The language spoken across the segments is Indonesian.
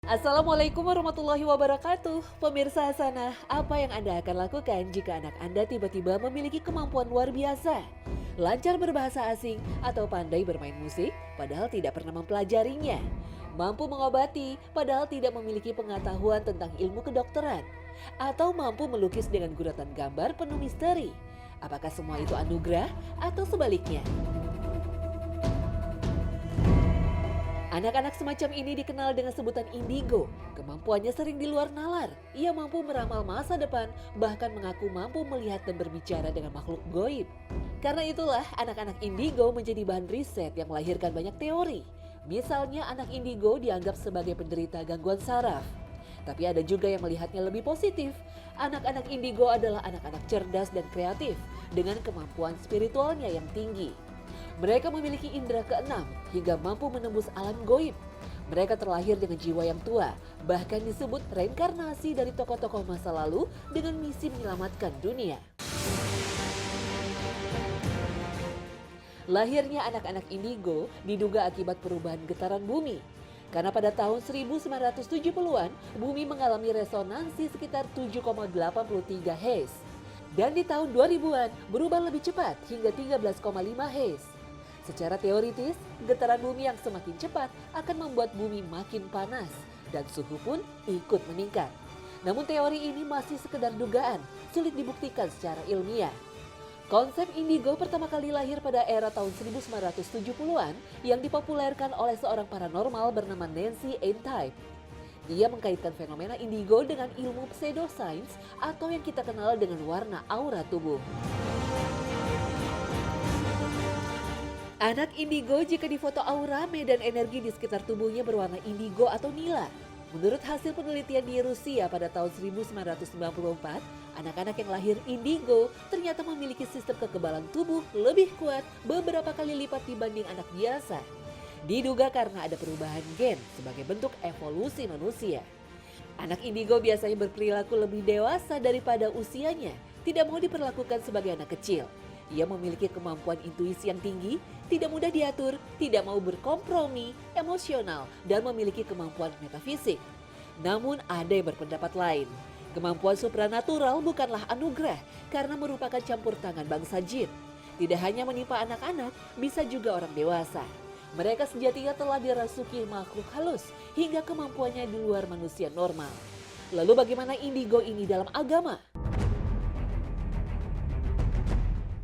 Assalamualaikum warahmatullahi wabarakatuh. Pemirsa Hasanah, apa yang Anda akan lakukan jika anak Anda tiba-tiba memiliki kemampuan luar biasa? Lancar berbahasa asing atau pandai bermain musik padahal tidak pernah mempelajarinya? Mampu mengobati padahal tidak memiliki pengetahuan tentang ilmu kedokteran? Atau mampu melukis dengan guratan gambar penuh misteri? Apakah semua itu anugerah atau sebaliknya? Anak-anak semacam ini dikenal dengan sebutan indigo. Kemampuannya sering di luar nalar. Ia mampu meramal masa depan, bahkan mengaku mampu melihat dan berbicara dengan makhluk goib. Karena itulah anak-anak indigo menjadi bahan riset yang melahirkan banyak teori. Misalnya anak indigo dianggap sebagai penderita gangguan saraf. Tapi ada juga yang melihatnya lebih positif. Anak-anak indigo adalah anak-anak cerdas dan kreatif dengan kemampuan spiritualnya yang tinggi. Mereka memiliki indera keenam hingga mampu menembus alam goib. Mereka terlahir dengan jiwa yang tua, bahkan disebut reinkarnasi dari tokoh-tokoh masa lalu dengan misi menyelamatkan dunia. Lahirnya anak-anak indigo diduga akibat perubahan getaran bumi. Karena pada tahun 1970-an, bumi mengalami resonansi sekitar 7,83 Hz. Dan di tahun 2000-an berubah lebih cepat hingga 13,5 Hz. Secara teoritis, getaran bumi yang semakin cepat akan membuat bumi makin panas dan suhu pun ikut meningkat. Namun teori ini masih sekedar dugaan, sulit dibuktikan secara ilmiah. Konsep indigo pertama kali lahir pada era tahun 1970-an yang dipopulerkan oleh seorang paranormal bernama Nancy Eintype. Ia mengkaitkan fenomena indigo dengan ilmu pseudoscience atau yang kita kenal dengan warna aura tubuh. Anak indigo jika difoto aura, medan energi di sekitar tubuhnya berwarna indigo atau nila. Menurut hasil penelitian di Rusia pada tahun 1994, anak-anak yang lahir indigo ternyata memiliki sistem kekebalan tubuh lebih kuat beberapa kali lipat dibanding anak biasa. Diduga karena ada perubahan gen sebagai bentuk evolusi manusia. Anak indigo biasanya berperilaku lebih dewasa daripada usianya, tidak mau diperlakukan sebagai anak kecil. Ia memiliki kemampuan intuisi yang tinggi, tidak mudah diatur, tidak mau berkompromi, emosional, dan memiliki kemampuan metafisik. Namun ada yang berpendapat lain. Kemampuan supranatural bukanlah anugerah karena merupakan campur tangan bangsa jin. Tidak hanya menimpa anak-anak, bisa juga orang dewasa. Mereka sejatinya telah dirasuki makhluk halus hingga kemampuannya di luar manusia normal. Lalu bagaimana indigo ini dalam agama?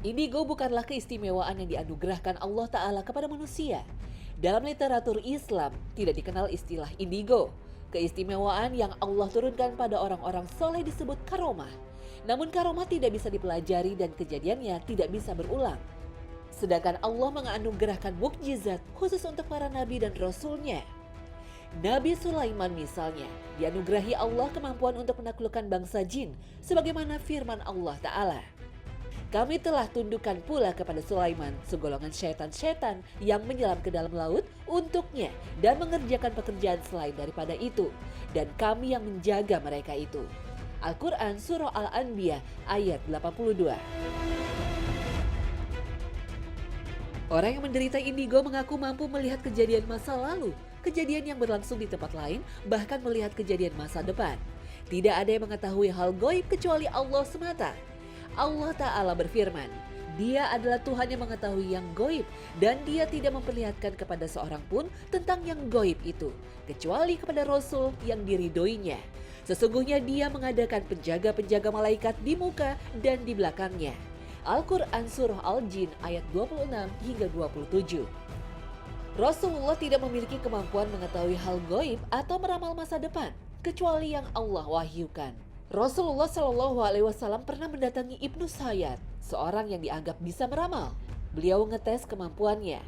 Indigo bukanlah keistimewaan yang dianugerahkan Allah Ta'ala kepada manusia. Dalam literatur Islam tidak dikenal istilah indigo. Keistimewaan yang Allah turunkan pada orang-orang soleh disebut karomah. Namun karomah tidak bisa dipelajari dan kejadiannya tidak bisa berulang. Sedangkan Allah menganugerahkan mukjizat khusus untuk para nabi dan rasulnya. Nabi Sulaiman misalnya dianugerahi Allah kemampuan untuk menaklukkan bangsa jin sebagaimana firman Allah Ta'ala. Kami telah tundukkan pula kepada Sulaiman segolongan syaitan-syaitan yang menyelam ke dalam laut untuknya dan mengerjakan pekerjaan selain daripada itu. Dan kami yang menjaga mereka itu. Al-Quran Surah Al-Anbiya ayat 82. Orang yang menderita indigo mengaku mampu melihat kejadian masa lalu, kejadian yang berlangsung di tempat lain, bahkan melihat kejadian masa depan. Tidak ada yang mengetahui hal goib kecuali Allah semata. Allah Ta'ala berfirman, Dia adalah Tuhan yang mengetahui yang goib dan Dia tidak memperlihatkan kepada seorang pun tentang yang goib itu, kecuali kepada Rasul yang diridhoinya. Sesungguhnya Dia mengadakan penjaga-penjaga malaikat di muka dan di belakangnya. Al-Quran Surah Al-Jin ayat 26 hingga 27. Rasulullah tidak memiliki kemampuan mengetahui hal goib atau meramal masa depan, kecuali yang Allah wahyukan. Rasulullah Shallallahu Alaihi Wasallam pernah mendatangi Ibnu Sayyad, seorang yang dianggap bisa meramal. Beliau ngetes kemampuannya.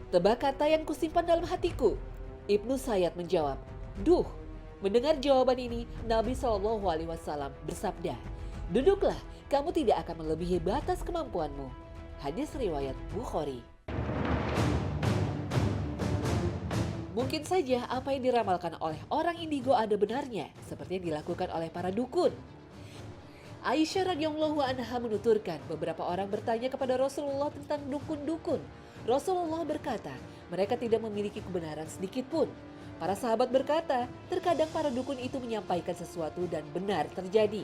Tebak kata yang kusimpan dalam hatiku. Ibnu Sayyad menjawab, "Duh." Mendengar jawaban ini, Nabi Shallallahu Alaihi Wasallam bersabda, "Duduklah, kamu tidak akan melebihi batas kemampuanmu." Hadis riwayat Bukhari. Mungkin saja apa yang diramalkan oleh orang indigo ada benarnya, seperti yang dilakukan oleh para dukun. Aisyah radhiyallahu anha menuturkan beberapa orang bertanya kepada Rasulullah tentang dukun-dukun. Rasulullah berkata, mereka tidak memiliki kebenaran sedikit pun. Para sahabat berkata, terkadang para dukun itu menyampaikan sesuatu dan benar terjadi.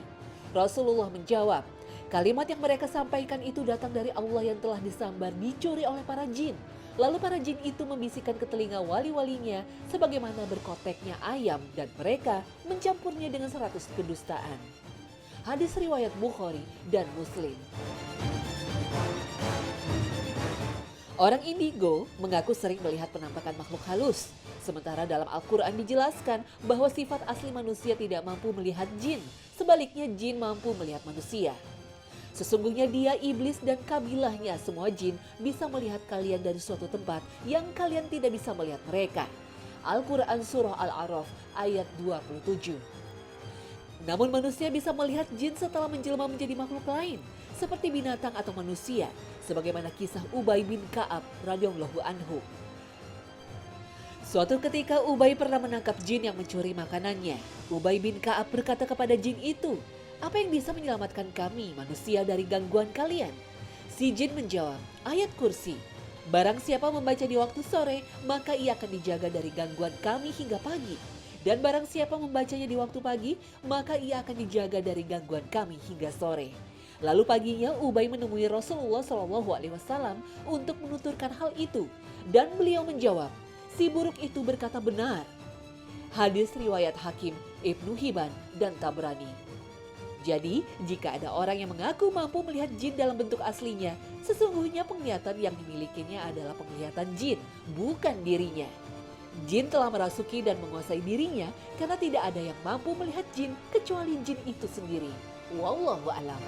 Rasulullah menjawab, kalimat yang mereka sampaikan itu datang dari Allah yang telah disambar dicuri oleh para jin. Lalu para jin itu membisikkan ke telinga wali-walinya sebagaimana berkoteknya ayam dan mereka mencampurnya dengan 100 kedustaan. Hadis riwayat Bukhari dan Muslim. Orang indigo mengaku sering melihat penampakan makhluk halus. Sementara dalam Al-Quran dijelaskan bahwa sifat asli manusia tidak mampu melihat jin. Sebaliknya jin mampu melihat manusia. Sesungguhnya dia, iblis dan kabilahnya semua jin bisa melihat kalian dari suatu tempat yang kalian tidak bisa melihat mereka. Al-Quran Surah Al-A'raf ayat 27. Namun manusia bisa melihat jin setelah menjelma menjadi makhluk lain, seperti binatang atau manusia, sebagaimana kisah Ubay bin Ka'ab radhiyallahu anhu. Suatu ketika Ubay pernah menangkap jin yang mencuri makanannya. Ubay bin Ka'ab berkata kepada jin itu, "Apa yang bisa menyelamatkan kami manusia dari gangguan kalian?" Si jin menjawab, "Ayat kursi. Barang siapa membaca di waktu sore, maka ia akan dijaga dari gangguan kami hingga pagi. Dan barang siapa membacanya di waktu pagi, maka ia akan dijaga dari gangguan kami hingga sore." Lalu paginya Ubay menemui Rasulullah SAW untuk menuturkan hal itu. Dan beliau menjawab, "Si buruk itu berkata benar." Hadis riwayat Hakim, Ibnu Hibban, dan Tabrani. Jadi, jika ada orang yang mengaku mampu melihat jin dalam bentuk aslinya, sesungguhnya penglihatan yang dimilikinya adalah penglihatan jin, bukan dirinya. Jin telah merasuki dan menguasai dirinya karena tidak ada yang mampu melihat jin kecuali jin itu sendiri. Wallahu a'lam.